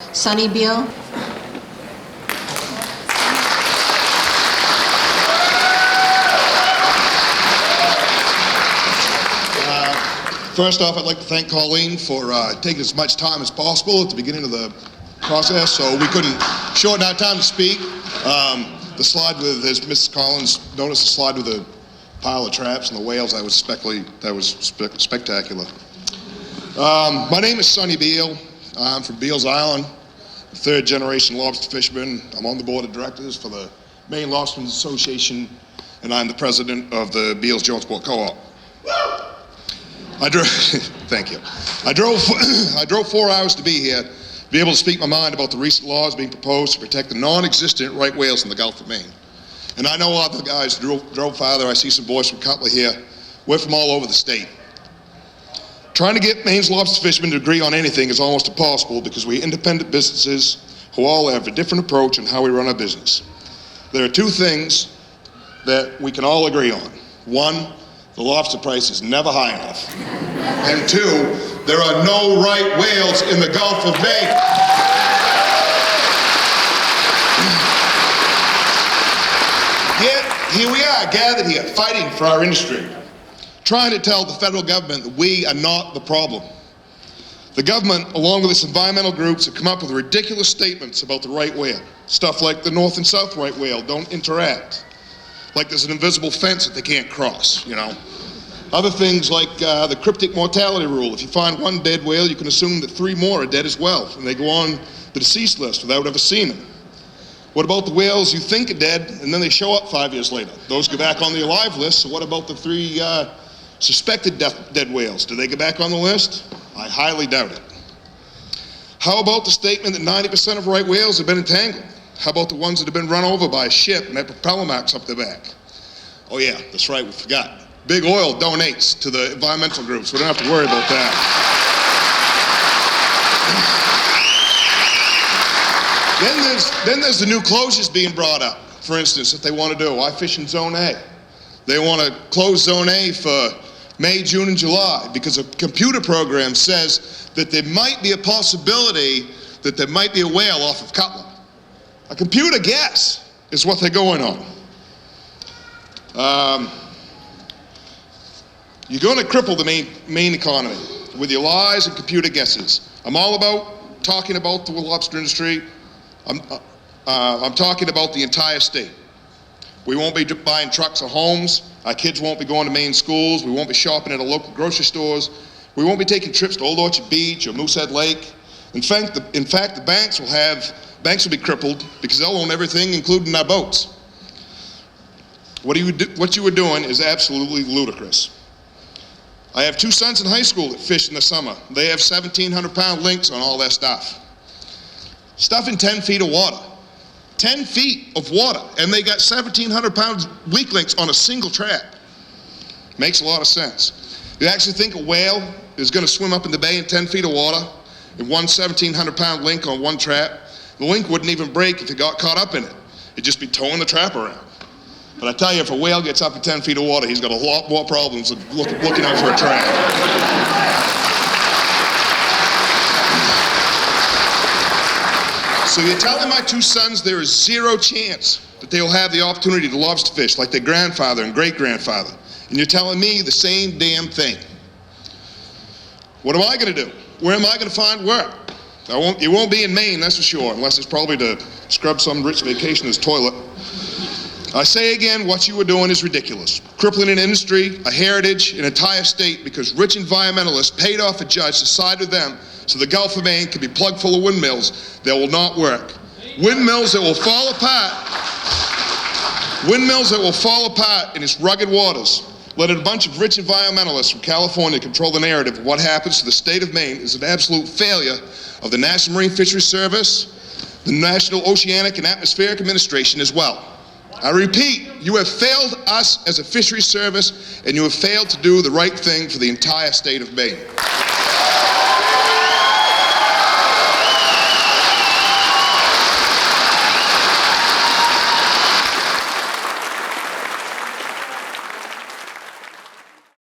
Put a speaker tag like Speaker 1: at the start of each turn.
Speaker 1: Sonny Beal.
Speaker 2: First off, I'd like to thank Colleen for taking as much time as possible at the beginning of the process, so we couldn't shorten our time to speak. The slide with, as Mrs. Collins noticed, the slide with the pile of traps and the whales, that was spectacular. My name is Sonny Beal. I'm from Beals Island, third generation lobster fisherman. I'm on the board of directors for the Maine Lobsterman Association, and I'm the president of the Beals Jonesport Co-op. Thank you. I drove 4 hours to be here, to be able to speak my mind about the recent laws being proposed to protect the non-existent right whales in the Gulf of Maine. And I know other guys drove farther. I see some boys from Cutler here. We're from all over the state. Trying to get Maine's lobster fishermen to agree on anything is almost impossible because we're independent businesses who all have a different approach in how we run our business. There are two things that we can all agree on. One, the lobster price is never high enough. And two, there are no right whales in the Gulf of Maine. Yet, here we are, gathered here, fighting for our industry, trying to tell the federal government that we are not the problem. The government, along with its environmental groups, have come up with ridiculous statements about the right whale. Stuff like the north and south right whale don't interact. Like there's an invisible fence that they can't cross, you know. Other things like the cryptic mortality rule. If you find one dead whale, you can assume that 3 more are dead as well, and they go on the deceased list without ever seeing them. What about the whales you think are dead, and then they show up 5 years later? Those go back on the alive list, so what about the 3 suspected dead whales? Do they go back on the list? I highly doubt it. How about the statement that 90% of right whales have been entangled? How about the ones that have been run over by a ship and have propeller marks up their back? Oh yeah, that's right, we forgot. Big Oil donates to the environmental groups. We don't have to worry about that. Then there's the new closures being brought up. For instance, if they want to do, I fish in Zone A. They want to close Zone A for May, June, and July because a computer program says that there might be a possibility that there might be a whale off of Cutler. A computer guess is what they're going on. You're going to cripple the Maine economy with your lies and computer guesses. I'm all about talking about the lobster industry. I'm talking about the entire state. We won't be buying trucks or homes. Our kids won't be going to Maine schools. We won't be shopping at our local grocery stores. We won't be taking trips to Old Orchard Beach or Moosehead Lake. In fact, the banks will be crippled because they'll own everything, including our boats. What you were doing is absolutely ludicrous. I have 2 sons in high school that fish in the summer. They have 1,700-pound links on all their stuff. Stuff in 10 feet of water. 10 feet of water, and they got 1,700-pound weak links on a single trap. Makes a lot of sense. You actually think a whale is going to swim up in the bay in 10 feet of water and one 1,700-pound link on one trap? The link wouldn't even break if it got caught up in it. It'd just be towing the trap around. But I tell you, if a whale gets up in 10 feet of water, he's got a lot more problems than looking out for a trap. So you're telling my 2 sons there is 0 chance that they will have the opportunity to lobster fish like their grandfather and great-grandfather. And you're telling me the same damn thing. What am I going to do? Where am I going to find work? It won't be in Maine, that's for sure, unless it's probably to scrub some rich vacationer's toilet. I say again, what you were doing is ridiculous. Crippling an industry, a heritage, an entire state because rich environmentalists paid off a judge to side with them so the Gulf of Maine can be plugged full of windmills that will not work. Windmills that will fall apart. Windmills that will fall apart in its rugged waters. Letting a bunch of rich environmentalists from California control the narrative of what happens to the state of Maine is an absolute failure of the National Marine Fisheries Service, the National Oceanic and Atmospheric Administration as well. I repeat, you have failed us as a fisheries service, and you have failed to do the right thing for the entire state of Maine.